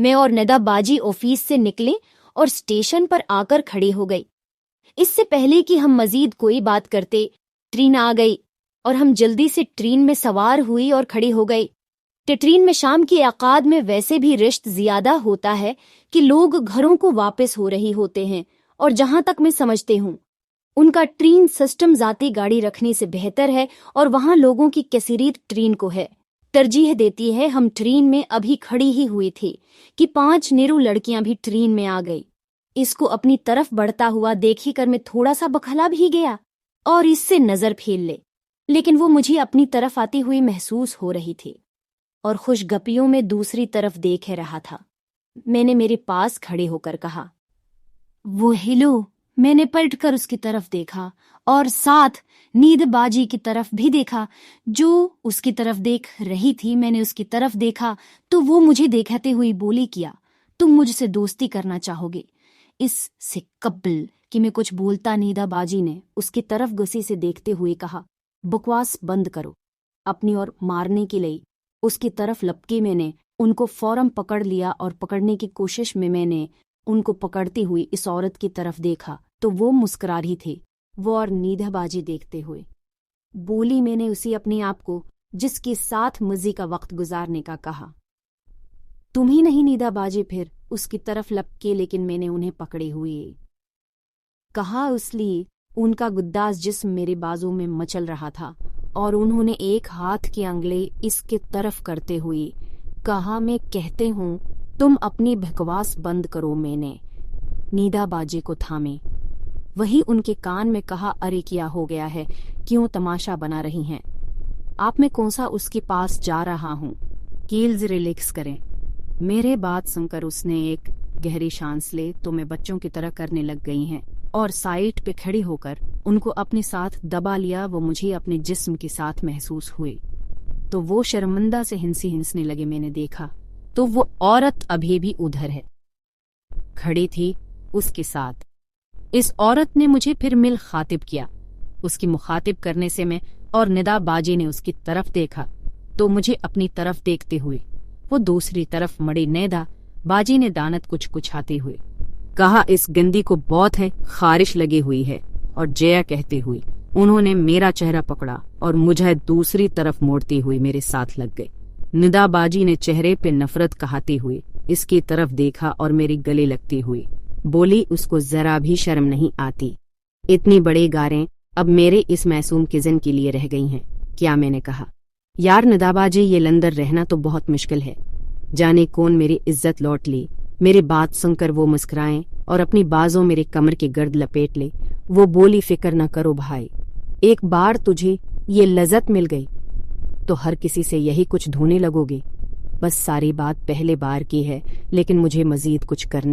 میں اور ندا باجی آفس سے نکلے اور اسٹیشن پر آ کر کھڑے ہو گئی۔ اس سے پہلے کہ ہم مزید کوئی بات کرتے، ٹرین آ گئی اور ہم جلدی سے ٹرین میں سوار ہوئی اور کھڑے ہو گئے۔ ٹرین میں شام کے اوقات میں ویسے بھی رشت زیادہ ہوتا ہے کہ لوگ گھروں کو واپس ہو رہی ہوتے ہیں، اور جہاں تک میں سمجھتے ہوں ان کا ٹرین سسٹم ذاتی گاڑی رکھنے سے بہتر ہے، اور وہاں لوگوں کی کثیریت ٹرین کو ہے ترجیح دیتی ہے۔ ہم ٹرین میں ابھی کھڑی ہی ہوئی تھی کہ 5 نیرو لڑکیاں بھی ٹرین میں آ گئی۔ اس کو اپنی طرف بڑھتا ہوا دیکھی کر میں تھوڑا سا بکھلا بھی گیا اور اس سے نظر پھیر لے، لیکن وہ مجھے اپنی طرف آتی ہوئی محسوس ہو رہی تھی اور خوش گپیوں میں دوسری طرف دیکھ رہا تھا۔ میں نے میرے پاس کھڑے ہو کر کہا، وہ ہیلو۔ میں نے پلٹ کر اس کی طرف دیکھا اور ساتھ نیدہ باجی کی طرف بھی دیکھا جو اس کی طرف دیکھ رہی تھی۔ میں نے اس کی طرف دیکھا تو وہ مجھے دیکھتے ہوئی بولی، کیا تم مجھ سے دوستی کرنا چاہو گے؟ اس سے قبل کہ میں کچھ بولتا نیدہ باجی نے اس کی طرف گسی سے دیکھتے ہوئے کہا، بکواس بند کرو اپنی، اور مارنے کے لیے اس کی طرف لپکی۔ میں نے ان کو فوراً پکڑ لیا اور پکڑنے کی کوشش میں نے ان کو پکڑتی ہوئی اس عورت کی طرف دیکھا تو وہ مسکرا رہی تھی۔ وہ اور نیدہ باجی دیکھتے ہوئے بولی، میں نے اسی اپنے آپ کو جس کے ساتھ مزے کا وقت گزارنے کا کہا۔ تم ہی نہیں نیدہ باجی پھر اس کی طرف لپکے، لیکن میں نے انہیں پکڑے ہوئے کہا، اس لیے ان کا گداز جسم میرے بازو میں مچل رہا تھا اور انہوں نے ایک ہاتھ کی انگلی اس کے طرف کرتے ہوئے کہا، میں کہتے ہوں تم اپنی بکواس بند کرو۔ میں نے نیدہ باجی کو تھامے وہی ان کے کان میں کہا، ارے کیا ہو گیا ہے؟ کیوں تماشا بنا رہی ہیں آپ؟ میں کون سا اس کے پاس جا رہا ہوں؟ کیلز ریلیکس کریں۔ میرے بات سن کر اس نے ایک گہری سانس لے تو میں بچوں کی طرح کرنے لگ گئی ہیں اور سائٹ پہ کھڑی ہو کر ان کو اپنے ساتھ دبا لیا۔ وہ مجھے اپنے جسم کے ساتھ محسوس ہوئے تو وہ شرمندہ سے ہنسنے لگے۔ میں نے دیکھا تو وہ عورت ابھی بھی ادھر ہے، کھڑی تھی اس کے ساتھ۔ اس عورت نے مجھے پھر مل خاطب کیا۔ اس کی مخاطب کرنے سے میں اور ندا باجی نے اس کی طرف دیکھا تو مجھے اپنی طرف دیکھتے ہوئے وہ دوسری طرف مڑی۔ ندا باجی نے دانت کچھ آتے ہوئے کہا، اس گندی کو بہت ہے خارش لگی ہوئی ہے، اور جیا کہتے ہوئے انہوں نے میرا چہرہ پکڑا اور مجھے دوسری طرف موڑتے ہوئے میرے ساتھ لگ گئے۔ ندا باجی نے چہرے پہ نفرت کہاتے ہوئے اس کی طرف دیکھا اور میری گلے لگتے ہوئے بولی، اس کو ذرا بھی شرم نہیں آتی؟ اتنی بڑی گاریں اب میرے اس معصوم کزن کے لیے رہ گئی ہیں کیا؟ میں نے کہا، یار ندا باجی، یہ لندن رہنا تو بہت مشکل ہے، جانے کون میری عزت لوٹ لی۔ میری بات سن کر وہ مسکرائیں اور اپنی بازوں میرے کمر کے گرد لپیٹ لے۔ وہ بولی، فکر نہ کرو بھائی، ایک بار تجھے یہ لذت مل گئی تو ہر کسی سے یہی کچھ دھونے لگو گے۔ بس ساری بات پہلے بار کی ہے، لیکن مجھے مزید کچھ کرنے